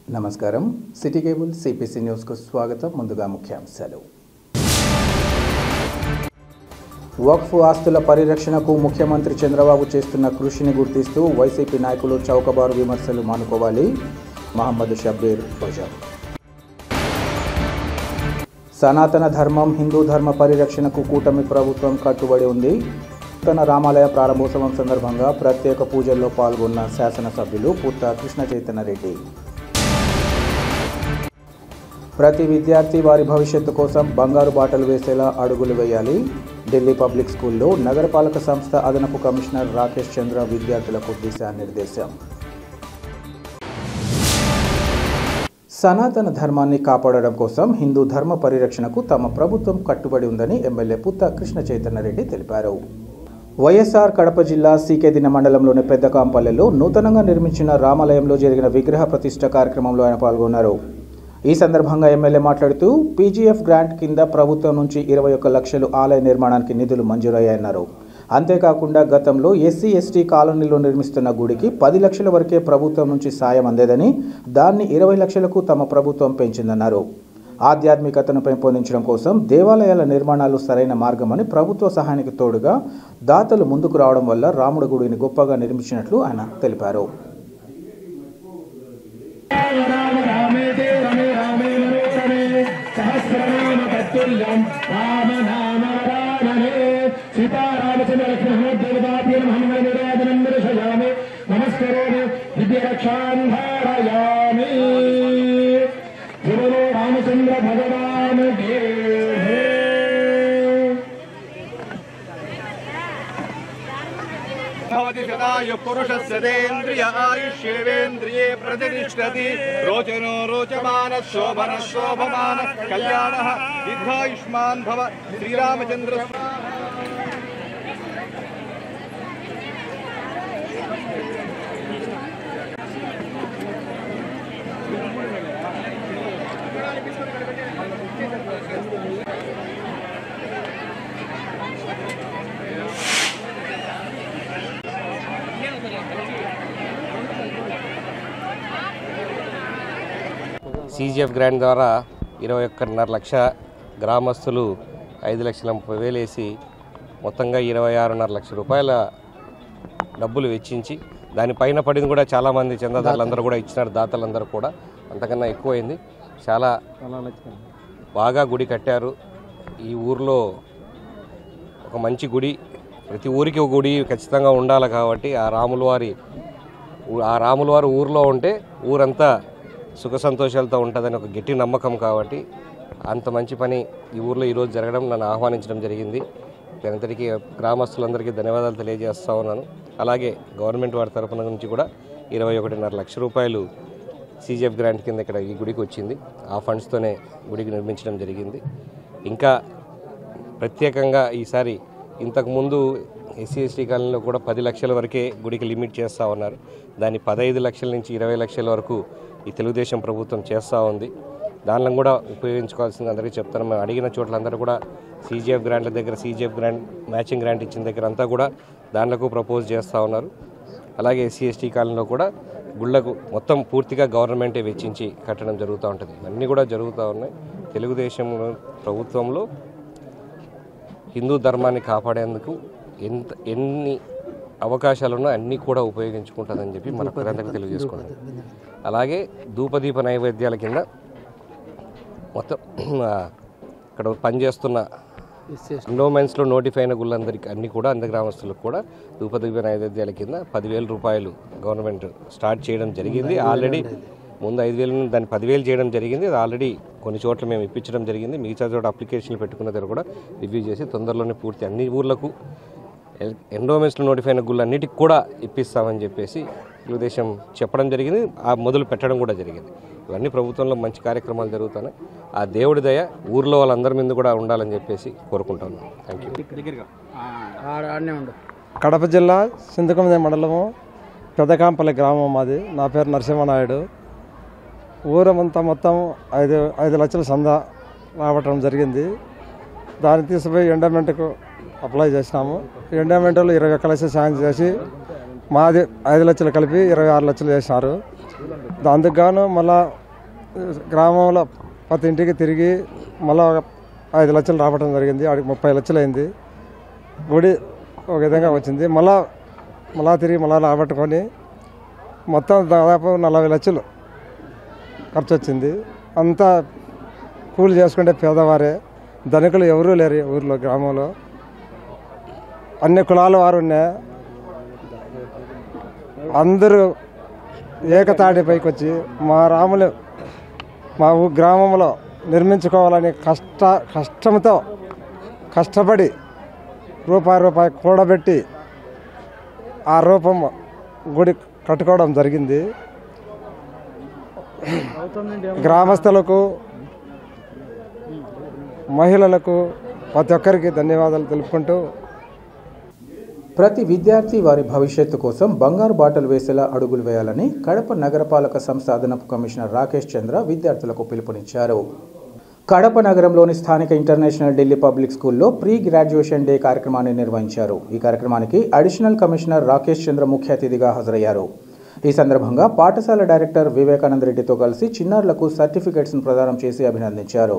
నమస్కారం. City cable CPC న్యూస్కు స్వాగతం. ముందుగా ముఖ్యాంశాలు. వక్ఫ్ ఆస్తుల పరిరక్షణకు ముఖ్యమంత్రి చంద్రబాబు చేస్తున్న కృషిని గుర్తిస్తూ వైసీపీ నాయకులు చౌకబారు విమర్శలు మానుకోవాలి. మహమ్మద్ షబ్బీర్ బజార్. సనాతన ధర్మం, హిందూ ధర్మ పరిరక్షణకు కూటమి ప్రభుత్వం కట్టుబడి ఉంది. నూతన రామాలయ ప్రారంభోత్సవం సందర్భంగా ప్రత్యేక పూజల్లో పాల్గొన్న శాసనసభ్యులు పుత్త కృష్ణ చైతన్య రెడ్డి. ప్రతి విద్యార్థి వారి భవిష్యత్తు కోసం బంగారు బాటలు వేసేలా అడుగులు వేయాలి. ఢిల్లీ పబ్లిక్ స్కూల్లో నగరపాలక సంస్థ అదనపు కమిషనర్ రాకేష్ చంద్ర విద్యార్థులకు దిశానిర్దేశం. సనాతన ధర్మాన్ని కాపాడడం కోసం హిందూ ధర్మ పరిరక్షణకు తమ ప్రభుత్వం కట్టుబడి ఉందని ఎమ్మెల్యే పుత్త కృష్ణ చైతన్య రెడ్డి తెలిపారు. వైఎస్ఆర్ కడప జిల్లా సీకేదిన మండలంలోని పెద్దకాంపల్లెలో నూతనంగా నిర్మించిన రామాలయంలో జరిగిన విగ్రహ ప్రతిష్ఠ కార్యక్రమంలో ఆయన పాల్గొన్నారు. ఈ సందర్భంగా ఎమ్మెల్యే మాట్లాడుతూ పీజీఎఫ్ గ్రాంట్ కింద ప్రభుత్వం నుంచి 21 లక్షలు ఆలయ నిర్మాణానికి నిధులు మంజూరయ్యాయన్నారు. అంతేకాకుండా గతంలో ఎస్సీ ఎస్టీ కాలనీలో నిర్మిస్తున్న గుడికి 10 లక్షల వరకే ప్రభుత్వం నుంచి సాయం అందేదని దాన్ని 20 లక్షలకు తమ ప్రభుత్వం పెంచిందన్నారు. ఆధ్యాత్మికతను పెంపొందించడం కోసం దేవాలయాల నిర్మాణాలు సరైన మార్గమని, ప్రభుత్వ సహాయానికి తోడుగా దాతలు ముందుకు రావడం వల్ల రాముడి గుడిని గొప్పగా నిర్మించినట్లు ఆయన తెలిపారు. రామచంద్ర భగవాన్ भवति सदायु पुरुषस्येन्द्रिय आयुष्येवेन्द्रिये प्रतिष्ठति रोचनो रोचमानः शोभनः शोभमानः कल्याणः दीर्घायुष्मान् भव. श्रीरामचंद्र సీజీఎఫ్ గ్రాంట్ ద్వారా 21.5 లక్ష గ్రామస్తులు 5,30,000 వేసి మొత్తంగా 26.5 లక్షల రూపాయల డబ్బులు వెచ్చించి దానిపైన పడింది కూడా చాలామంది చందాదారులందరూ కూడా ఇచ్చినారు. దాతలందరూ కూడా అంతకన్నా ఎక్కువైంది. చాలా బాగా గుడి కట్టారు. ఈ ఊర్లో ఒక మంచి గుడి, ప్రతి ఊరికి ఒక గుడి ఖచ్చితంగా ఉండాలి. కాబట్టి ఆ రాముల వారి ఊర్లో ఉంటే ఊరంతా సుఖ సంతోషాలతో ఉంటుందని ఒక గట్టి నమ్మకం. కాబట్టి అంత మంచి పని ఈ ఊర్లో ఈరోజు జరగడం, నన్ను ఆహ్వానించడం జరిగింది. దానికి గ్రామస్తులందరికీ ధన్యవాదాలు తెలియజేస్తూ ఉన్నాను. అలాగే గవర్నమెంట్ వారి తరఫున నుంచి కూడా 21.5 లక్ష రూపాయలు సీజీఎఫ్ గ్రాంట్ కింద ఇక్కడ ఈ గుడికి వచ్చింది. ఆ ఫండ్స్తోనే గుడికి నిర్మించడం జరిగింది. ఇంకా ప్రత్యేకంగా ఈసారి ఇంతకుముందు ఎస్సీ ఎస్టీ కాలనీలో కూడా 10 లక్షల వరకే గుడికి లిమిట్ చేస్తూ ఉన్నారు. దాన్ని 15 లక్షల నుంచి 20 లక్షల వరకు ఈ తెలుగుదేశం ప్రభుత్వం చేస్తూ ఉంది. దానిలో కూడా ఉపయోగించుకోవాల్సింది అందరికీ చెప్తాను. మేము అడిగిన చోట్ల అందరూ కూడా సీజీఎఫ్ గ్రాంట్ల దగ్గర, సీజీఎఫ్ గ్రాంట్ మ్యాచింగ్ గ్రాంట్ ఇచ్చిన దగ్గర అంతా కూడా దానిలకు ప్రపోజ్ చేస్తూ ఉన్నారు. అలాగే ఎస్సీ ఎస్టీ కాలనీలో కూడా గుళ్లకు మొత్తం పూర్తిగా గవర్నమెంటే వెచ్చించి కట్టడం జరుగుతూ ఉంటుంది. ఇవన్నీ కూడా జరుగుతూ ఉన్నాయి. తెలుగుదేశం ప్రభుత్వంలో హిందూ ధర్మాన్ని కాపాడేందుకు ఎన్ని అవకాశాలున్నా అన్నీ కూడా ఉపయోగించుకుంటుందని చెప్పి మన ప్రజలందరికీ తెలియజేసుకుంటాం. అలాగే ధూపదీప నైవేద్యాల కింద మొత్తం ఇక్కడ పనిచేస్తున్న ఎండోమెంట్స్లో నోటిఫై అయిన గుళ్ళందరికీ అన్నీ కూడా అందరి గ్రామస్తులకు కూడా ధూపదీప నైవేద్యాల కింద 10,000 రూపాయలు గవర్నమెంట్ స్టార్ట్ చేయడం జరిగింది. ఆల్రెడీ ముందు 5,000 దాన్ని 10,000 చేయడం జరిగింది. అది ఆల్రెడీ కొన్ని చోట్ల మేము ఇప్పించడం జరిగింది. మిగతా చోట అప్లికేషన్లు పెట్టుకున్న దగ్గర కూడా రివ్యూ చేసి తొందరలోనే పూర్తి అన్ని ఊర్లకు ఎండోమెంట్స్లో నోటిఫై అయిన గుళ్ళన్నిటికి కూడా ఇప్పిస్తామని చెప్పేసి తెలుగుదేశం చెప్పడం జరిగింది. ఆ మొదలు పెట్టడం కూడా జరిగింది. ఇవన్నీ ప్రభుత్వంలో మంచి కార్యక్రమాలు జరుగుతున్నాయి. ఆ దేవుడి దయ ఊర్లో వాళ్ళందరి మీద కూడా ఉండాలని చెప్పేసి కోరుకుంటున్నాను. Thank you. కడప జిల్లా సింధుకొండ మండలము పెద్దకాంపల్లి గ్రామం మాది. నా పేరు నరసింహనాయుడు. ఊరమంతా మొత్తం 5 లక్షల సందా రావటం జరిగింది. దాన్ని తీసుకుపోయి ఎండోమెంట్కు అప్లై చేసినాము. ఎండోమెంట్లో 21 లక్షలు సాయం చేసి మాది 5 లక్షలు కలిపి 26 లక్షలు చేసినారు. అందుకు గాను మళ్ళా గ్రామంలో ప్రతి ఇంటికి తిరిగి మళ్ళా 5 లక్షలు రావడం జరిగింది. ఆడికి 30 లక్షలు అయింది. గుడి ఒక విధంగా వచ్చింది. మళ్ళా తిరిగి రాబట్టుకొని మొత్తం దాదాపు 40 లక్షలు ఖర్చు వచ్చింది. అంతా కూలి చేసుకుంటే పేదవారే, ధనికులు ఎవరూ లేరు ఊర్లో. గ్రామంలో అన్ని కులాల వారు ఉన్నాయి. అందరూ ఏకతాటిపైకి వచ్చి మా గ్రామంలో నిర్మించుకోవాలని కష్టంతో కష్టపడి రూపాయి కూడబెట్టి ఆ రూపం గుడి కట్టుకోవడం జరిగింది. గ్రామస్తులకు, మహిళలకు ప్రతి ఒక్కరికి ధన్యవాదాలు తెలుపుకుంటూ, ప్రతి విద్యార్థి వారి భవిష్యత్తు కోసం బంగారు బాటలు వేసేలా అడుగులు వేయాలని కడప నగరపాలక సంస్థ అదనపు కమిషనర్ రాకేష్ చంద్ర విద్యార్థులకు పిలుపునిచ్చారు. కడప నగరంలోని స్థానిక ఇంటర్నేషనల్ ఢిల్లీ పబ్లిక్ స్కూల్లో ప్రీ గ్రాడ్యుయేషన్ డే కార్యక్రమాన్ని నిర్వహించారు. ఈ కార్యక్రమానికి అడిషనల్ కమిషనర్ రాకేష్ చంద్ర ముఖ్య అతిథిగా హాజరయ్యారు. ఈ సందర్భంగా పాఠశాల డైరెక్టర్ వివేకానంద రెడ్డితో కలిసి చిన్నారులకు సర్టిఫికెట్స్ను ప్రదానం చేసి అభినందించారు.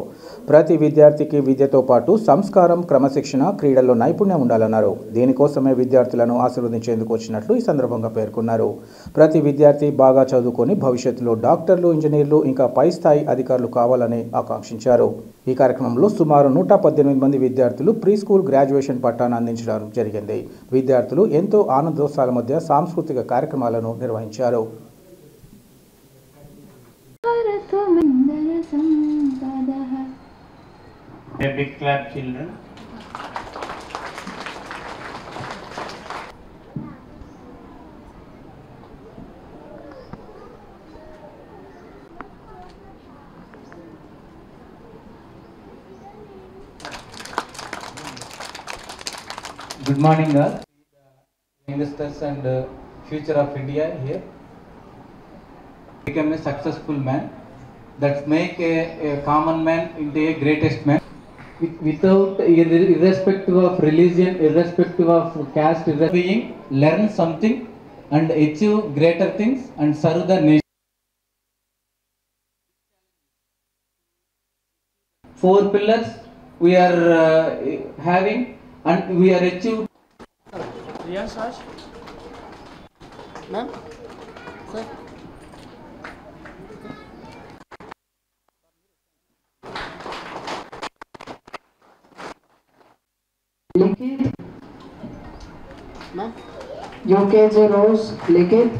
ప్రతి విద్యార్థికి విద్యతో పాటు సంస్కారం, క్రమశిక్షణ, క్రీడల్లో నైపుణ్యం ఉండాలన్నారు. దీనికోసమే విద్యార్థులను ఆశీర్వదించేందుకు వచ్చినట్లు ఈ సందర్భంగా పేర్కొన్నారు. ప్రతి విద్యార్థి బాగా చదువుకొని భవిష్యత్తులో డాక్టర్లు, ఇంజనీర్లు ఇంకా పై స్థాయి అధికారులు కావాలని ఆకాంక్షించారు. ఈ కార్యక్రమంలో సుమారు 118 మంది విద్యార్థులు ప్రీ స్కూల్ గ్రాడ్యుయేషన్ పట్టాను అందించడం జరిగింది. విద్యార్థులు ఎంతో ఆనందోత్సాహాల మధ్య సాంస్కృతిక కార్యక్రమాలను నిర్వహించారు. A big clap, children. Good morning, all. Youngsters and future of India here. Become a successful man. That make a common man into a greatest man. Without irrespective of religion, irrespective of caste, being learn something and achieve greater things and serve the nation. 4 pillars we are having and we are achieved. Yes, Ash. Ma'am, sir. लिखित UKG Rose लिखित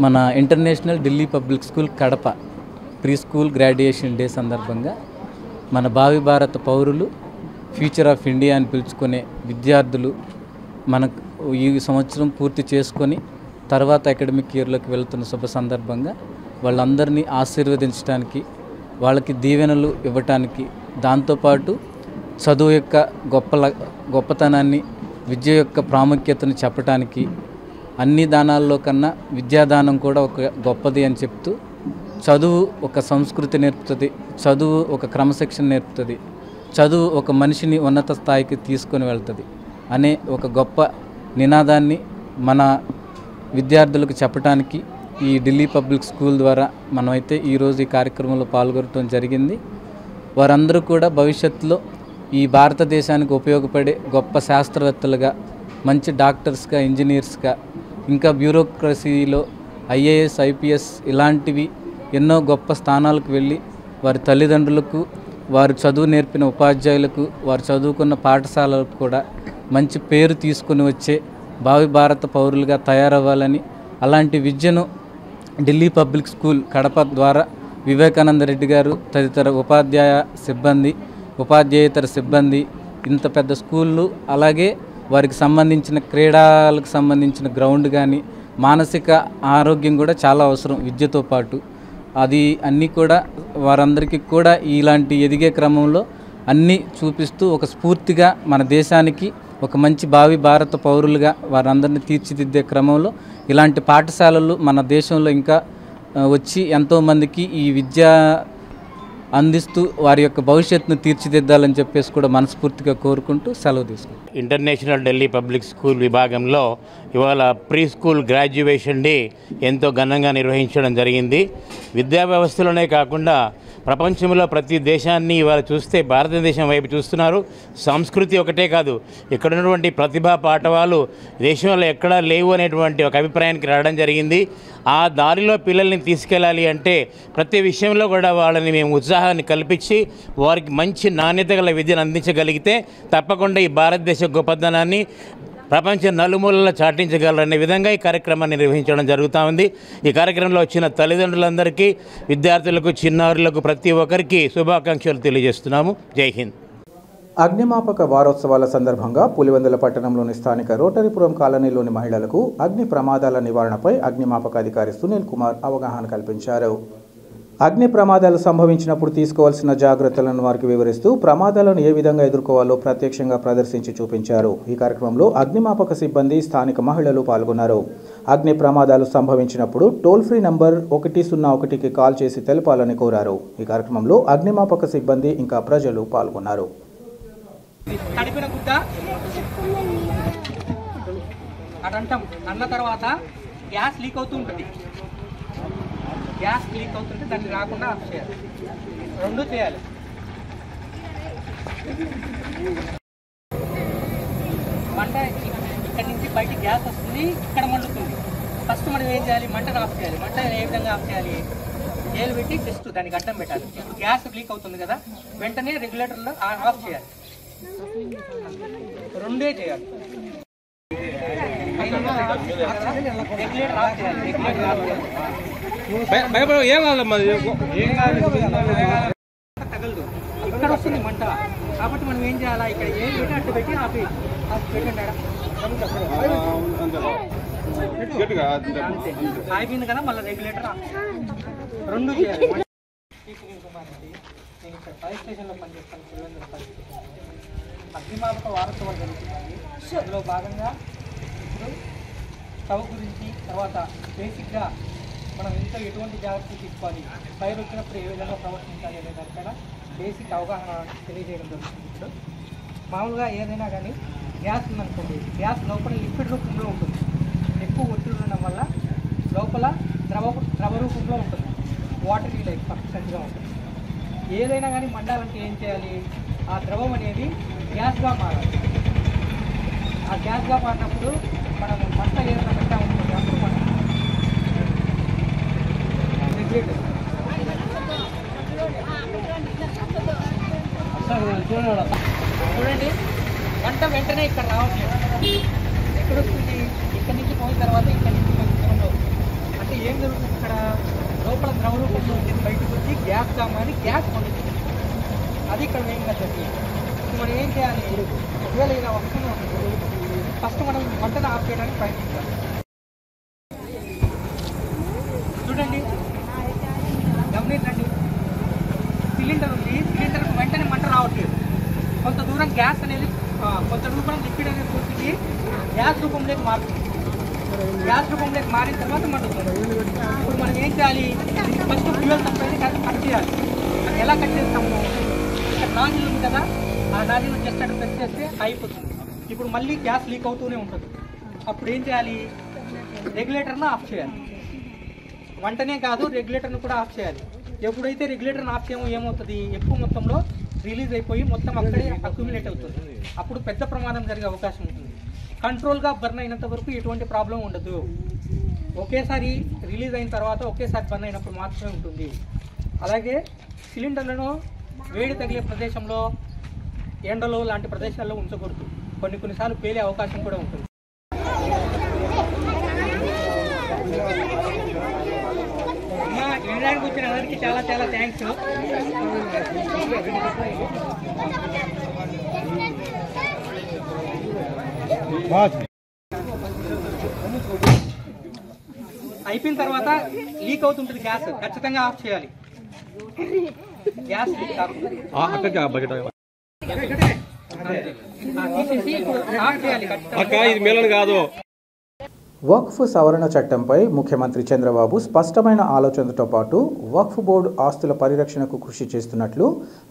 మన international Delhi public school Kadapa pre school graduation day సందర్భంగా మన భావి భారత పౌరులు, future of India అని పిలుచుకునే విద్యార్థులు మనకు ఈ సంవత్సరం పూర్తి చేసుకొని తర్వాత అకాడమిక్ ఇయర్లోకి వెళ్తున్న శుభ సందర్భంగా వాళ్ళందరినీ ఆశీర్వదించడానికి, వాళ్ళకి దీవెనలు ఇవ్వటానికి, దాంతోపాటు చదువు యొక్క గొప్పతనాన్ని, విద్య యొక్క ప్రాముఖ్యతను చెప్పటానికి, అన్ని దానాల్లో కన్నా విద్యాదానం కూడా ఒక గొప్పది అని చెప్తూ, చదువు ఒక సంస్కృతి నేర్పుతుంది, చదువు ఒక క్రమశిక్షణ నేర్పుతుంది, చదువు ఒక మనిషిని ఉన్నత స్థాయికి తీసుకొని వెళ్తుంది అనే ఒక గొప్ప నినాదాన్ని మన విద్యార్థులకు చెప్పడానికి ఈ ఢిల్లీ పబ్లిక్ స్కూల్ ద్వారా మనమైతే ఈరోజు ఈ కార్యక్రమంలో పాల్గొనడం జరిగింది. వారందరూ కూడా భవిష్యత్తులో ఈ భారతదేశానికి ఉపయోగపడే గొప్ప శాస్త్రవేత్తలుగా, మంచి డాక్టర్స్గా, ఇంజనీర్స్గా, ఇంకా బ్యూరోక్రసీలో IAS, IPS ఇలాంటివి ఎన్నో గొప్ప స్థానాలకు వెళ్ళి వారి తల్లిదండ్రులకు, వారు చదువు నేర్పిన ఉపాధ్యాయులకు, వారు చదువుకున్న పాఠశాలలకు కూడా మంచి పేరు తీసుకుని వచ్చే భావి భారత పౌరులుగా తయారవ్వాలని, అలాంటి విద్యను ఢిల్లీ పబ్లిక్ స్కూల్ కడప ద్వారా వివేకానంద రెడ్డి గారు తదితర ఉపాధ్యాయేతర సిబ్బంది, ఇంత పెద్ద స్కూళ్ళు, అలాగే వారికి సంబంధించిన క్రీడలకు సంబంధించిన గ్రౌండ్ కానీ, మానసిక ఆరోగ్యం కూడా చాలా అవసరం విద్యతో పాటు. అది అన్నీ కూడా వారందరికీ కూడా ఇలాంటి ఎదిగే క్రమంలో అన్నీ చూపిస్తూ ఒక స్ఫూర్తిగా మన దేశానికి ఒక మంచి భావి భారత పౌరులుగా వారందరినీ తీర్చిదిద్దే క్రమంలో ఇలాంటి పాఠశాలలు మన దేశంలో ఇంకా వచ్చి ఎంతోమందికి ఈ విద్య అందిస్తూ వారి యొక్క భవిష్యత్తును తీర్చిదిద్దాలని చెప్పేసి కూడా మనస్ఫూర్తిగా కోరుకుంటూ సెలవు తీసుకుంటాం. ఇంటర్నేషనల్ ఢిల్లీ పబ్లిక్ స్కూల్ విభాగంలో ఇవాళ ప్రీ స్కూల్ గ్రాడ్యుయేషన్ డే ఎంతో ఘనంగా నిర్వహించడం జరిగింది. విద్యా వ్యవస్థలోనే కాకుండా ప్రపంచంలో ప్రతి దేశాన్ని ఇవాళ చూస్తే భారతదేశం వైపు చూస్తున్నారు. సంస్కృతి ఒకటే కాదు, ఇక్కడ ఉన్నటువంటి ప్రతిభా పాఠవాలు దేశంలో ఎక్కడా లేవు అనేటువంటి ఒక అభిప్రాయానికి రావడం జరిగింది. ఆ దారిలో పిల్లల్ని తీసుకెళ్ళాలి అంటే ప్రతి విషయంలో కూడా వాళ్ళని మేము ఉత్సాహాన్ని కల్పించి వారికి మంచి నాణ్యత గల విద్యను అందించగలిగితే తప్పకుండా ఈ భారతదేశ గొప్పదనాన్ని ప్రపంచ నలుమూలలా చాటించగలరనే విధంగా ఈ కార్యక్రమాన్ని నిర్వహించడం జరుగుతూ ఉంది. ఈ కార్యక్రమంలో వచ్చిన తల్లిదండ్రులందరికీ, విద్యార్థులకు, చిన్నారులకు ప్రతి ఒక్కరికి శుభాకాంక్షలు తెలియజేస్తున్నాము. జై హింద్. అగ్నిమాపక వారోత్సవాల సందర్భంగా పులివెందుల పట్టణంలోని స్థానిక రోటరీపురం కాలనీలోని మహిళలకు అగ్ని ప్రమాదాల నివారణపై అగ్నిమాపక అధికారి సునీల్ కుమార్ అవగాహన కల్పించారు. అగ్ని ప్రమాదాలు సంభవించినప్పుడు తీసుకోవాల్సిన జాగ్రత్తలను వారికి వివరిస్తూ ప్రమాదాలను ఏ విధంగా ఎదుర్కోవాలో ప్రత్యక్షంగా ప్రదర్శించి చూపించారు. ఈ కార్యక్రమంలో అగ్నిమాపక సిబ్బంది, స్థానిక మహిళలు పాల్గొన్నారు. అగ్ని ప్రమాదాలు సంభవించినప్పుడు టోల్ ఫ్రీ నంబర్ 101కి కాల్ చేసి తెలపాలని కోరారు. ఈ కార్యక్రమంలో అగ్నిమాపక సిబ్బంది ఇంకా ప్రజలు పాల్గొన్నారు. తడిపిన గుడ్డ అదంటాం అన్న తర్వాత గ్యాస్ లీక్ అవుతూ ఉంటుంది. గ్యాస్ లీక్ అవుతుంటే దాన్ని రాకుండా ఆఫ్ చేయాలి. రెండు చేయాలి. మంట ఇక్కడ నుంచి బయటికి గ్యాస్ వస్తుంది, ఇక్కడ మండుతుంది. ఫస్ట్ మనం ఏం చేయాలి? మంటను ఆఫ్ చేయాలి. మంట ఏ విధంగా ఆఫ్ చేయాలి? ఏలు పెట్టి జస్ట్ దానికి అడ్డం పెట్టాలి. ఇప్పుడు గ్యాస్ లీక్ అవుతుంది కదా, వెంటనే రెగ్యులేటర్లో ఆఫ్ చేయాలి. రెండే చేయాలి. రెగ్యులేటర్ ఆఫ్ చేయాలి. రెగ్యులేటర్ ఆఫ్ చేయాలి. తగలదు, ఇక్కడ వస్తుంది మంట. కాబట్టి మనం ఏం చేయాలా? ఇక్కడ ఏం పెట్టి అట్టు పెట్టి ఆపి పెట్టండి. ఆగిపోయింది కదా, మళ్ళీ రెగ్యులేటర్ రెండు చేయాలి. నేను ఇక్కడ ఫైర్ స్టేషన్లో పనిచేస్తాను. పులివెందుల ఫైర్ స్టేషన్ అగ్నిమాపక వారోత్సవాలు జరుగుతున్నాయి. అందులో భాగంగా ఇప్పుడు స్టవ్ గురించి, తర్వాత బేసిక్గా మనం ఇంట్లో ఎటువంటి జాగ్రత్తలు తీసుకోవాలి, ఫైర్ వచ్చినప్పుడు ఏ విధంగా ప్రవర్తించాలి అనే దానిపైన బేసిక్ అవగాహన తెలియజేయడం జరుగుతుంది. ఇప్పుడు మామూలుగా ఏదైనా కానీ గ్యాస్ ఉందనుకోండి, గ్యాస్ లోపల లిక్విడ్ రూపంలో ఉంటుంది. ఎక్కువ ఒత్తిడి ఉండడం వల్ల లోపల ద్రవ రూపంలో ఉంటుంది. వాటర్ లైక్ పర్సెంట్గా ఉంటుంది. ఏదైనా కానీ మండాలంటే ఏం చేయాలి? ఆ ద్రవం అనేది గ్యాస్గా మారాలి. ఆ గ్యాస్గా మారినప్పుడు మనం మంట ఏదైనా పెట్టా ఉంటుంది, అప్పుడు మనం చూడండి, మంట వెంటనే ఇక్కడ రావట్లేదు. ఎక్కడ వస్తుంది? ఇక్కడి నుంచి పోయిన తర్వాత ఇక్కడి నుంచి కొంచెం అంటే ఏం జరుగుతుంది? ఇక్కడ లోపల ద్రవ రూపంలో ఉంటుంది, బయటకు వచ్చి గ్యాస్గా మారి గ్యాస్ పండుతుంది. అది ఇక్కడ వేగంగా జరిగింది. ఇప్పుడు మనం ఏం చేయాలి? ఒకవేళ ఇలా వస్తున్నా ఫస్ట్ మనం మంటను ఆఫ్ చేయడానికి ప్రయత్నించాలి. చూడండి, గమనించండి, సిలిండర్ ఉంది, సిలిండర్కి వెంటనే మంట రావట్లేదు. కొంత దూరం గ్యాస్ అనేది, కొంత దూరం లిక్విడ్ అనేది పోతుంది, గ్యాస్ రూపంలోకి మారుతుంది. గ్యాస్ రూపంలోకి మారిన తర్వాత మండుతుంది. ఇప్పుడు మనం ఏం చేయాలి? ఫస్ట్ ఫ్యూయల్ సప్లైని కట్ చేయాలి. ఎలా కట్ చేస్తాము? ఇక్కడ నాజిల్ ఉంది కదా, ఆ నాజిల్ జస్ట్ అక్కడ ప్రెస్ చేస్తే అయిపోతుంది. ఇప్పుడు మళ్ళీ గ్యాస్ లీక్ అవుతూనే ఉంటుంది. అప్పుడు ఏం చేయాలి? రెగ్యులేటర్ను ఆఫ్ చేయాలి. వంటనే కాదు, రెగ్యులేటర్ను కూడా ఆఫ్ చేయాలి. ఎప్పుడైతే రెగ్యులేటర్ను ఆఫ్ చేయమో ఏమవుతుంది? ఎక్కువ మొత్తంలో రిలీజ్ అయిపోయి మొత్తం అక్కడే అక్యుమిలేట్ అవుతుంది. అప్పుడు పెద్ద ప్రమాదం జరిగే అవకాశం ఉంటుంది. కంట్రోల్గా బర్న్ అయినంత వరకు ఎటువంటి ప్రాబ్లం ఉండదు. ఒకేసారి రిలీజ్ అయిన తర్వాత ఒకేసారి బర్న్ అయినప్పుడు మాత్రమే ఉంటుంది. అలాగే సిలిండర్లను వేడి తగిలే ప్రదేశంలో, ఎండలో లాంటి ప్రదేశాల్లో ఉంచకూడదు. కొన్నిసార్లు పేలే అవకాశం కూడా ఉంటుంది. వినడానికి వచ్చిన అందరికీ చాలా చాలా థ్యాంక్స్. అయిపోయిన తర్వాత లీక్ అవుతుంటుంది గ్యాస్, ఖచ్చితంగా ఆఫ్ చేయాలి. గ్యాస్ లీక్ కాకుండా ఇది మేళను కాదు. వక్ఫ్ సవరణ చట్టంపై ముఖ్యమంత్రి చంద్రబాబు స్పష్టమైన ఆలోచనతో పాటు వక్ఫ్ బోర్డు ఆస్తుల పరిరక్షణకు కృషి చేస్తున్నట్లు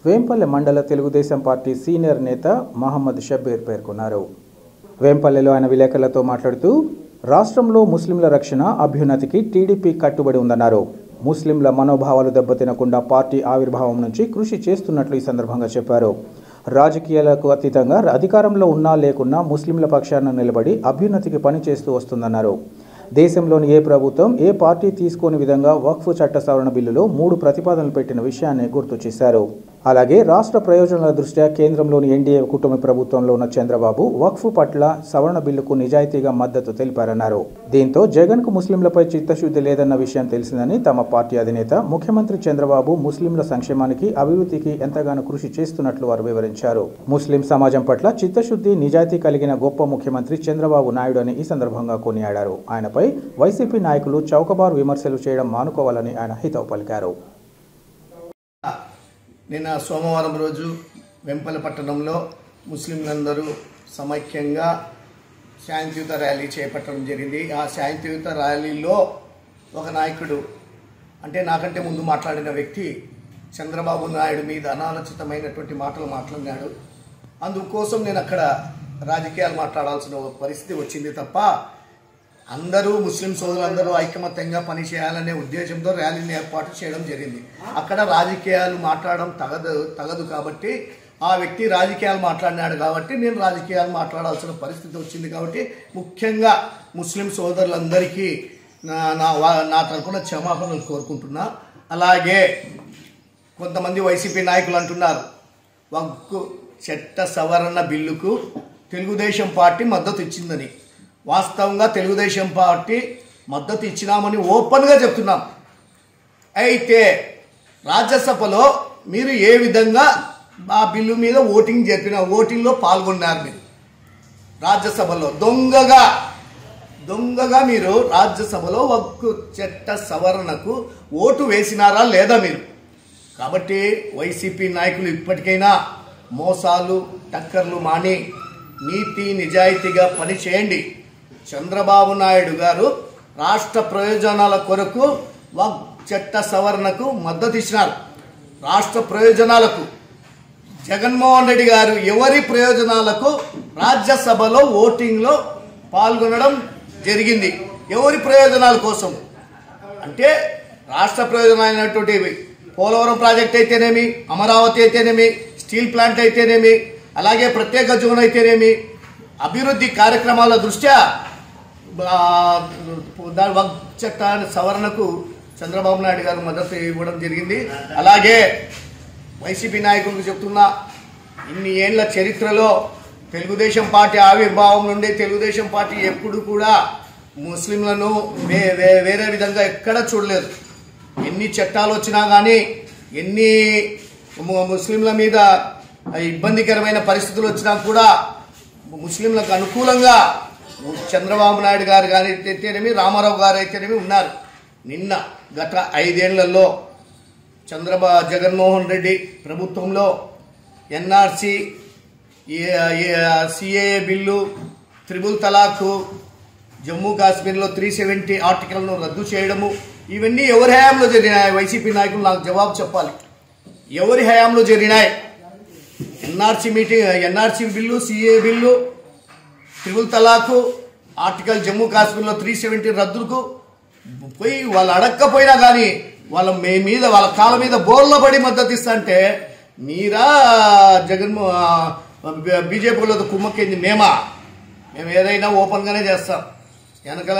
వేంపల్లె మండల తెలుగుదేశం పార్టీ సీనియర్ నేత మహమ్మద్ షబ్బీర్ పేర్కొన్నారు. వేంపల్లెలో ఆయన విలేకరులతో మాట్లాడుతూ రాష్ట్రంలో ముస్లింల రక్షణ అభ్యున్నతికి టీడీపీ కట్టుబడి ఉందన్నారు. ముస్లింల మనోభావాలు దెబ్బతినకుండా పార్టీ ఆవిర్భావం నుంచి కృషి చేస్తున్నట్లు ఈ సందర్భంగా చెప్పారు. రాజకీయాలకు అతీతంగా అధికారంలో ఉన్నా లేకున్నా ముస్లింల పక్షాన నిలబడి అభ్యున్నతికి పనిచేస్తూ వస్తుందన్నారు. దేశంలోని ఏ ప్రభుత్వం ఏ పార్టీ తీసుకోని విధంగా వక్ఫ్ చట్ట సవరణ బిల్లులో 3 ప్రతిపాదనలు పెట్టిన విషయాన్ని గుర్తు చేశారు. అలాగే రాష్ట్ర ప్రయోజనాల దృష్ట్యా కేంద్రంలోని ఎన్డీఏ కూటమి ప్రభుత్వంలో ఉన్న చంద్రబాబు వక్ఫ్ పట్ల సవరణ బిల్లుకు నిజాయితీగా మద్దతు తెలిపారన్నారు. దీంతో జగన్కు ముస్లింలపై చిత్తశుద్ధి లేదన్న విషయం తెలిసిందని తమ పార్టీ అధినేత ముఖ్యమంత్రి చంద్రబాబు ముస్లింల సంక్షేమానికి అభివృద్ధికి ఎంతగానో కృషి చేస్తున్నట్లు వారు వివరించారు. ముస్లిం సమాజం పట్ల చిత్తశుద్ధి నిజాయితీ కలిగిన గొప్ప ముఖ్యమంత్రి చంద్రబాబు నాయుడు అని ఈ సందర్భంగా కొనియాడారు. ఆయనపై వైసీపీ నాయకులు చౌకబారు విమర్శలు చేయడం మానుకోవాలని ఆయన హితవు పలికారు. నిన్న సోమవారం రోజు వెంపల్లి పట్టణంలో ముస్లింలందరూ సమైక్యంగా శాంతియుత ర్యాలీ చేపట్టడం జరిగింది. ఆ శాంతియుత ర్యాలీలో ఒక నాయకుడు, అంటే నాకంటే ముందు మాట్లాడిన వ్యక్తి చంద్రబాబు నాయుడు మీద అనాలోచితమైనటువంటి మాటలు మాట్లాడినాడు. అందుకోసం నేను అక్కడ రాజకీయాలు మాట్లాడాల్సిన పరిస్థితి వచ్చింది తప్ప అందరూ ముస్లిం సోదరులందరూ ఐకమత్యంగా పనిచేయాలనే ఉద్దేశంతో ర్యాలీని ఏర్పాటు చేయడం జరిగింది. అక్కడ రాజకీయాలు మాట్లాడడం తగదు కాబట్టి ఆ వ్యక్తి రాజకీయాలు మాట్లాడినాడు కాబట్టి నేను రాజకీయాలు మాట్లాడాల్సిన పరిస్థితి వచ్చింది. కాబట్టి ముఖ్యంగా ముస్లిం సోదరులందరికీ నా తరఫున క్షమాపణలు కోరుకుంటున్నా. అలాగే కొంతమంది వైసీపీ నాయకులు అంటున్నారు వక్ఫ్ చట్ట సవరణ బిల్లుకు తెలుగుదేశం పార్టీ మద్దతు ఇచ్చిందని. వాస్తవంగా తెలుగుదేశం పార్టీ మద్దతు ఇచ్చినామని ఓపెన్గా చెప్తున్నాం. అయితే రాజ్యసభలో మీరు ఏ విధంగా ఆ బిల్లు మీద ఓటింగ్ జరిపిన ఓటింగ్లో పాల్గొన్నారు. మీరు రాజ్యసభలో దొంగగా మీరు రాజ్యసభలో వక్ఫ్ చట్ట సవరణకు ఓటు వేసినారా లేదా మీరు? కాబట్టి వైసీపీ నాయకులు ఇప్పటికైనా మోసాలు టక్కర్లు మాని నీతి నిజాయితీగా పనిచేయండి. చంద్రబాబు నాయుడు గారు రాష్ట్ర ప్రయోజనాల కొరకు వక్ఫ్ చట్ట సవరణకు మద్దతు ఇచ్చినారు. రాష్ట్ర ప్రయోజనాలకు జగన్మోహన్ రెడ్డి గారు ఎవరి ప్రయోజనాలకు రాజ్యసభలో ఓటింగ్లో పాల్గొనడం జరిగింది? ఎవరి ప్రయోజనాల కోసం అంటే రాష్ట్ర ప్రయోజనాలైనటువంటి పోలవరం ప్రాజెక్ట్ అయితేనేమి, అమరావతి అయితేనేమి, స్టీల్ ప్లాంట్ అయితేనేమి, అలాగే ప్రత్యేక జోన్ అయితేనేమి, అభివృద్ధి కార్యక్రమాల దృష్ట్యా వక్ఫ్ చట్ట సవరణకు చంద్రబాబు నాయుడు గారు మద్దతు ఇవ్వడం జరిగింది. అలాగే వైసీపీ నాయకులకు చెప్తున్నా, ఇన్ని ఏళ్ల చరిత్రలో తెలుగుదేశం పార్టీ ఆవిర్భావం నుండి తెలుగుదేశం పార్టీ ఎప్పుడు కూడా ముస్లింలను వేరే విధంగా ఎక్కడ చూడలేదు. ఎన్ని చట్టాలు వచ్చినా కానీ, ఎన్ని ముస్లింల మీద ఇబ్బందికరమైన పరిస్థితులు వచ్చినా కూడా ముస్లింలకు అనుకూలంగా చంద్రబాబు నాయుడు గారు కానీ అయితేనేమి, రామారావు గారు అయితేనేమి ఉన్నారు. నిన్న గత 5 ఏళ్లలో జగన్మోహన్ రెడ్డి ప్రభుత్వంలో NRC, CAA bill, triple talaq, Jammu కాశ్మీర్లో 370 ఆర్టికల్ను రద్దు చేయడము, ఇవన్నీ ఎవరి హయాంలో జరిగినాయి? వైసీపీ నాయకులు నాకు జవాబు చెప్పాలి. ఎవరి హయాంలో జరిగినాయి? NRC bill, CAA bill, triple talaq, article Jammu కాశ్మీర్లో 370 రద్దుకు పోయి వాళ్ళు అడగకపోయినా కానీ వాళ్ళ కాళ్ళ మీద బోర్ల పడి మద్దతు ఇస్తా మీరా బీజేపీలో కుమ్మక్కింది మేము ఏదైనా ఓపెన్గానే చేస్తాం. వెనకాల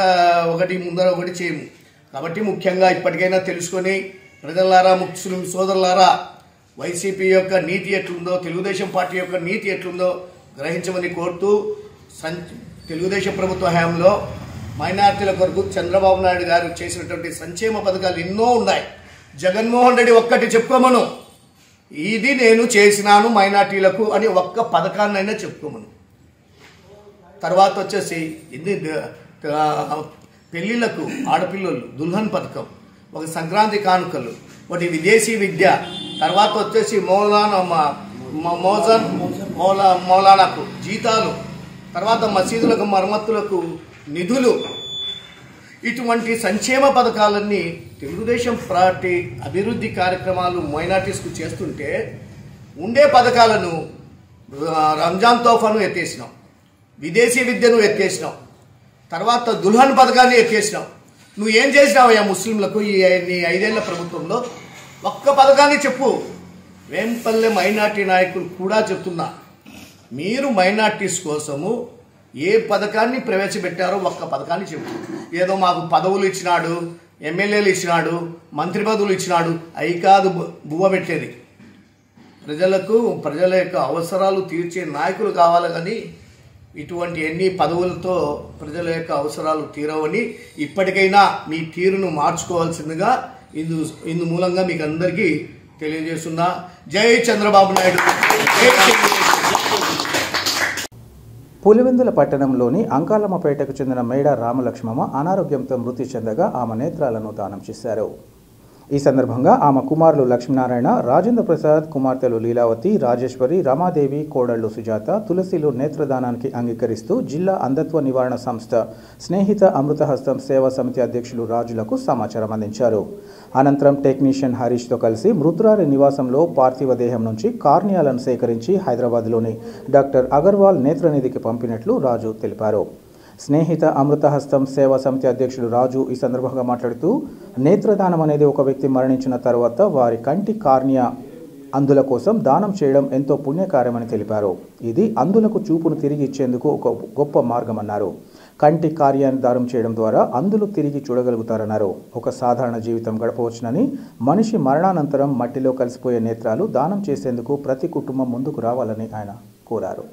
ఒకటి ముందర ఒకటి చేయము. కాబట్టి ముఖ్యంగా ఇప్పటికైనా తెలుసుకొని ప్రజలారా, ముస్లిం సోదరులారా, వైసీపీ యొక్క నీతి ఎట్లుందో, తెలుగుదేశం పార్టీ యొక్క నీతి ఎట్లుందో గ్రహించమని కోరుతూ, తెలుగుదేశం ప్రభుత్వ హయాంలో మైనార్టీల కొరకు చంద్రబాబు నాయుడు గారు చేసినటువంటి సంక్షేమ పథకాలు ఎన్నో ఉన్నాయి. జగన్మోహన్ రెడ్డి ఒక్కటి చెప్పుకోమను, ఇది నేను చేసినాను మైనార్టీలకు అని ఒక్క పథకాన్నైనా చెప్పుకోమను. తర్వాత వచ్చేసి పెళ్లిళ్లకు ఆడపిల్లలు దుల్హన్ పథకం, ఒక సంక్రాంతి కానుకలు, ఒకటి విదేశీ విద్య, తర్వాత వచ్చేసి మౌలానాకు జీతాలు, తర్వాత మసీదులకు మరమ్మతులకు నిధులు, ఇటువంటి సంక్షేమ పథకాలన్నీ తెలుగుదేశం పార్టీ అభివృద్ధి కార్యక్రమాలు మైనార్టీస్కు చేస్తుంటే ఉండే పథకాలను రంజాన్ తోఫాను ఎత్తేసినాం, విదేశీ విద్యను ఎత్తేసినాం, తర్వాత దుల్హన్ పథకాన్ని ఎత్తేసినాం. నువ్వు ఏం చేసినావయ్యా ముస్లింలకు ఈ 5 ఏళ్ల ప్రభుత్వంలో? ఒక్క పథకాన్ని చెప్పు. వేంపల్లె మైనార్టీ నాయకులు కూడా చెప్తున్నా, మీరు మైనార్టీస్ కోసము ఏ పథకాన్ని ప్రవేశపెట్టారో ఒక్క పథకాన్ని చెప్పు. ఏదో మాకు పదవులు ఇచ్చినాడు, ఎమ్మెల్యేలు ఇచ్చినాడు, మంత్రి పదవులు ఇచ్చినాడు, అవి కాదు బువ్వ పెట్టేది. ప్రజల యొక్క అవసరాలు తీర్చే నాయకులు కావాలి కానీ ఇటువంటి ఎన్ని పదవులతో ప్రజల యొక్క అవసరాలు తీరవని ఇప్పటికైనా మీ తీరును మార్చుకోవాల్సిందిగా ఇందు మూలంగా మీకు అందరికీ తెలియజేస్తున్నా. జై చంద్రబాబు నాయుడు. పులివెందుల పట్టణంలోని అంకాలమ్మపేటకు చెందిన మేడ రామలక్ష్మమ్మ అనారోగ్యంతో మృతి చెందగా ఆమె నేత్రాలను దానం చేశారు. ఈ సందర్భంగా ఆమె కుమారులు లక్ష్మీనారాయణ, రాజేంద్ర ప్రసాద్, కుమార్తెలు లీలావతి, రాజేశ్వరి, రమాదేవి, కోడళ్లు సుజాత, తులసిలు నేత్రదానానికి అంగీకరిస్తూ జిల్లా అంధత్వ నివారణ సంస్థ స్నేహిత అమృతహస్తం సేవా సమితి అధ్యక్షులు రాజులకు సమాచారం అందించారు. అనంతరం టెక్నీషియన్ హరీష్తో కలిసి మృతురారి నివాసంలో పార్థివ దేహం నుంచి కార్నియాలను సేకరించి హైదరాబాద్లోని డాక్టర్ అగర్వాల్ నేత్రనిధికి పంపినట్లు రాజు తెలిపారు. స్నేహిత అమృతహస్తం సేవా సమితి అధ్యక్షుడు రాజు ఈ సందర్భంగా మాట్లాడుతూ, నేత్రదానం అనేది ఒక వ్యక్తి మరణించిన తర్వాత వారి కంటి కార్నియా అంధుల కోసం దానం చేయడం ఎంతో పుణ్యకార్యమని తెలిపారు. ఇది అంధులకు చూపును తిరిగి ఇచ్చేందుకు ఒక గొప్ప మార్గమన్నారు. కంటి కార్యాన్ని దానం చేయడం ద్వారా అంధులు తిరిగి చూడగలుగుతారన్నారు. ఒక సాధారణ జీవితం గడపవచ్చునని, మనిషి మరణానంతరం మట్టిలో కలిసిపోయే నేత్రాలు దానం చేసేందుకు ప్రతి కుటుంబం ముందుకు రావాలని ఆయన కోరారు.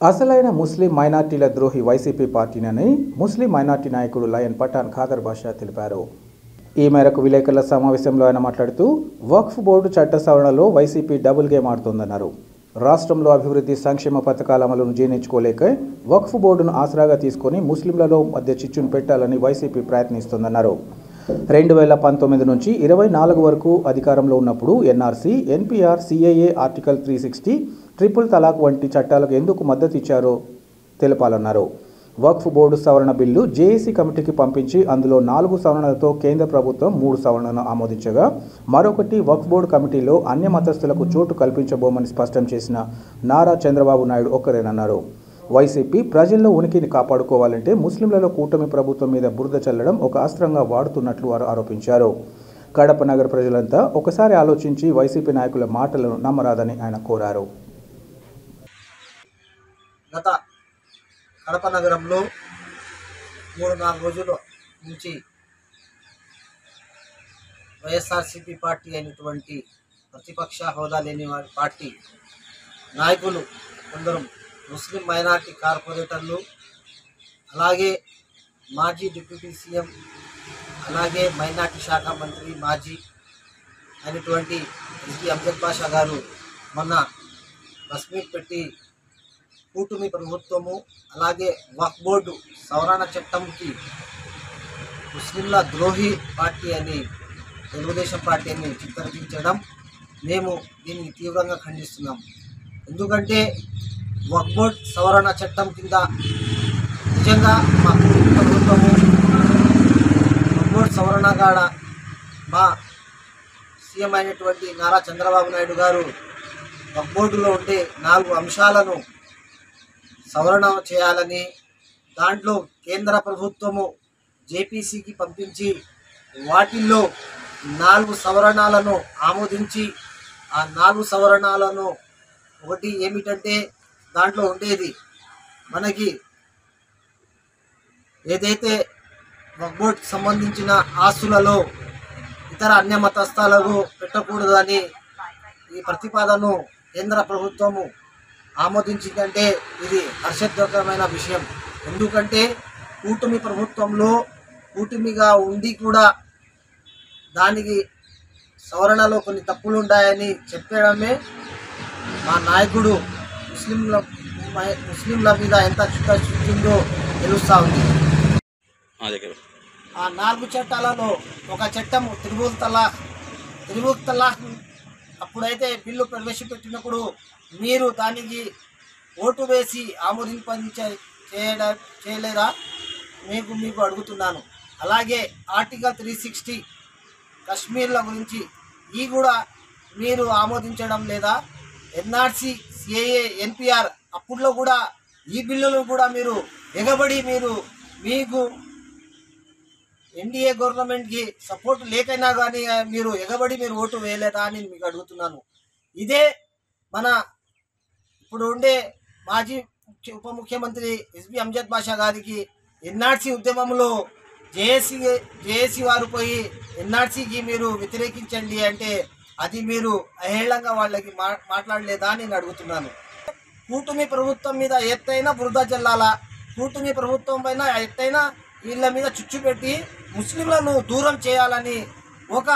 అసలైన ముస్లిం మైనార్టీల ద్రోహి వైసీపీ పార్టీనని ముస్లిం మైనార్టీ నాయకుడు లయన్ పఠాన్ ఖాదర్ బాషా తెలిపారు. ఈ మేరకు విలేకరుల సమావేశంలో ఆయన మాట్లాడుతూ, వక్ఫ్ బోర్డు చట్ట సవరణలో వైసీపీ డబుల్ గేమ్ ఆడుతోందన్నారు. రాష్ట్రంలో అభివృద్ధి సంక్షేమ పథకాల అమలును జీర్ణించుకోలేక వక్ఫ్ బోర్డును ఆసరాగా తీసుకొని ముస్లింలలో మధ్య చిచ్చును పెట్టాలని వైసీపీ ప్రయత్నిస్తోందన్నారు. 2019 నుంచి 24 వరకు అధికారంలో ఉన్నప్పుడు NRC, NPR, CAA, article 360, triple talaq వంటి చట్టాలకు ఎందుకు మద్దతు ఇచ్చారో తెలపాలన్నారు. వక్ఫ్ బోర్డు సవరణ బిల్లు జేఏసీ కమిటీకి పంపించి అందులో 4 సవరణలతో కేంద్ర ప్రభుత్వం 3 సవరణలను ఆమోదించగా మరొకటి వక్ఫ్ బోర్డు కమిటీలో అన్య మతస్థులకు చోటు కల్పించబోమని స్పష్టం చేసిన నారా చంద్రబాబు నాయుడు ఒక్కరేనన్నారు. వైసీపీ ప్రజల్లో ఉనికిని కాపాడుకోవాలంటే ముస్లింలలో కూటమి ప్రభుత్వం మీద బురద చల్లడం ఒక అస్త్రంగా వాడుతున్నట్లు వారు ఆరోపించారు. కడప నగర ప్రజలంతా ఒకసారి ఆలోచించి వైసీపీ నాయకుల మాటలను నమ్మరాదని ఆయన కోరారు. గత కడప నగరంలో 3-4 రోజుల నుంచి వైఎస్ఆర్సీపీ పార్టీ అయినటువంటి ప్రతిపక్ష హోదా లేని పార్టీ నాయకులు కొందరు ముస్లిం మైనార్టీ కార్పొరేటర్లు, అలాగే మాజీ డిప్యూటీ సీఎం, అలాగే మైనార్టీ శాఖ మంత్రి మాజీ అయినటువంటి ఎస్పీ అమ్జద్ బాషా గారు మొన్న ప్రెస్ మీట్ పెట్టి కూటమి ప్రభుత్వము అలాగే వక్ఫ్ బోర్డు సవరణ చట్టంకి ముస్లింల ద్రోహి పార్టీ అని తెలుగుదేశం పార్టీ అని చిత్రీకరించడం మేము దీన్ని తీవ్రంగా ఖండిస్తున్నాం. ఎందుకంటే వక్ఫ్ బోర్డ్ సవరణ చట్టం కింద నిజంగా మా కూటమి ప్రభుత్వము వక్ఫ్ బోర్డ్ సవరణ కాడ మా సీఎం అయినటువంటి నారా చంద్రబాబు నాయుడు గారు వక్ఫ్ బోర్డులో ఉండే 4 అంశాలను సవరణ చేయాలని, దాంట్లో కేంద్ర ప్రభుత్వము జేపీసీకి పంపించి వాటిల్లో 4 సవరణాలను ఆమోదించి ఆ 4 సవరణాలను ఒకటి ఏమిటంటే దాంట్లో ఉండేది మనకి ఏదైతే వక్ఫ్ బోర్డుకి సంబంధించిన ఆస్తులలో ఇతర అన్య మతస్థాలకు పెట్టకూడదని ఈ ప్రతిపాదనను కేంద్ర ప్రభుత్వము ఆమోదించిందంటే ఇది హర్షద్యోతకమైన విషయం. ఎందుకంటే కూటమి ప్రభుత్వంలో కూటమిగా ఉండి కూడా దానికి సవరణలో కొన్ని తప్పులు ఉంటాయని చెప్పడమే మా నాయకుడు ముస్లింల మీద ఎంత చిత్తశుద్ధి తెలుస్తూ ఉంది. ఆ 4 చట్టాలలో ఒక చట్టం త్రిబుల్ తలాక్ అప్పుడైతే బిల్లు ప్రవేశపెట్టినప్పుడు మీరు దానికి ఓటు వేసి చేయలేదా మీకు అడుగుతున్నాను. అలాగే ఆర్టికల్ 360 కశ్మీర్ల గురించి ఈ కూడా మీరు ఆమోదించడం లేదా? ఎన్ఆర్సీ, సిఏఏ, ఎన్పిఆర్ అప్పుడులో కూడా ఈ బిల్లులను కూడా మీరు ఎగబడి మీకు ఎన్డీఏ గవర్నమెంట్కి సపోర్ట్ లేకైనా కానీ మీరు ఎగబడి ఓటు వేయలేదా అని మీకు అడుగుతున్నాను. ఇదే మన ఇప్పుడు ఉండే మాజీ ఉప ముఖ్యమంత్రి ఎస్బి అమ్జద్ బాషా గారికి ఎన్ఆర్సీ ఉద్యమంలో జేఏసీ వారు పోయి ఎన్ఆర్సీకి మీరు వ్యతిరేకించండి అంటే అది మీరు అహేళంగా వాళ్ళకి మాట్లాడలేదా అని నేను అడుగుతున్నాను. కూటమి ప్రభుత్వం మీద ఎత్తైనా బురద జల్లాలా, కూటమి ప్రభుత్వం పైన ఎత్తైనా వీళ్ళ మీద చుచ్చు పెట్టి ముస్లింలను దూరం చేయాలని ఒక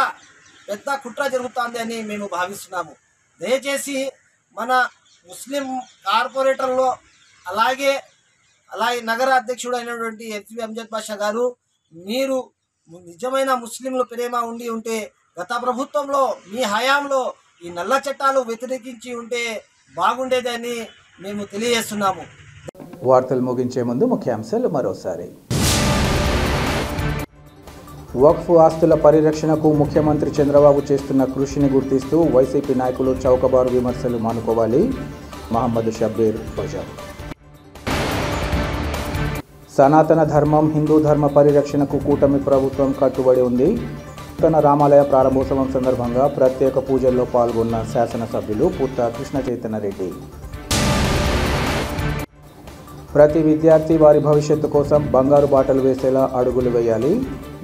పెద్ద కుట్ర జరుగుతుంది అని మేము భావిస్తున్నాము. దయచేసి మన ముస్లిం కార్పొరేటర్లో అలాగే నగర అధ్యక్షుడు అయినటువంటి ఎస్బి అమ్జద్ బాషా గారు, మీరు నిజమైన ముస్లింలు ప్రేమ ఉంటే గత ప్రభుత్వంలో మీ హయాంలో ఈ నల్ల చట్టాలు వ్యతిరేకించి ఉంటే బాగుండేదని మేము తెలియజేస్తున్నాము. వార్తలు ముగించే ముందు ముఖ్యాంశాలు మరోసారి. వక్ఫ్ ఆస్తుల పరిరక్షణకు ముఖ్యమంత్రి చంద్రబాబు చేస్తున్న కృషిని గుర్తిస్తూ వైసీపీ నాయకులు చౌకబారు విమర్శలు మానుకోవాలి. మహమ్మద్ షబ్బీర్ బజార్. సనాతన ధర్మం, హిందూ ధర్మ పరిరక్షణకు కూటమి ప్రభుత్వం కట్టుబడి ఉంది. నూతన రామాలయ ప్రారంభోత్సవం సందర్భంగా ప్రత్యేక పూజల్లో పాల్గొన్న శాసనసభ్యులు పుత్త కృష్ణ చైతన్య రెడ్డి. ప్రతి విద్యార్థి వారి భవిష్యత్తు కోసం బంగారు బాటలు వేసేలా అడుగులు వేయాలి.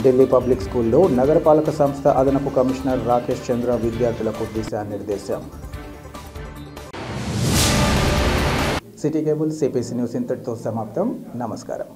ఢిల్లీ పబ్లిక్ స్కూల్లో నగరపాలక సంస్థ అదనపు కమిషనర్ రాకేష్ చంద్ర విద్యార్థులకు దిశానిర్దేశం. సిటీ కేబుల్ సిపిసి న్యూస్ ఇంతటితో సమాప్తం. నమస్కారం.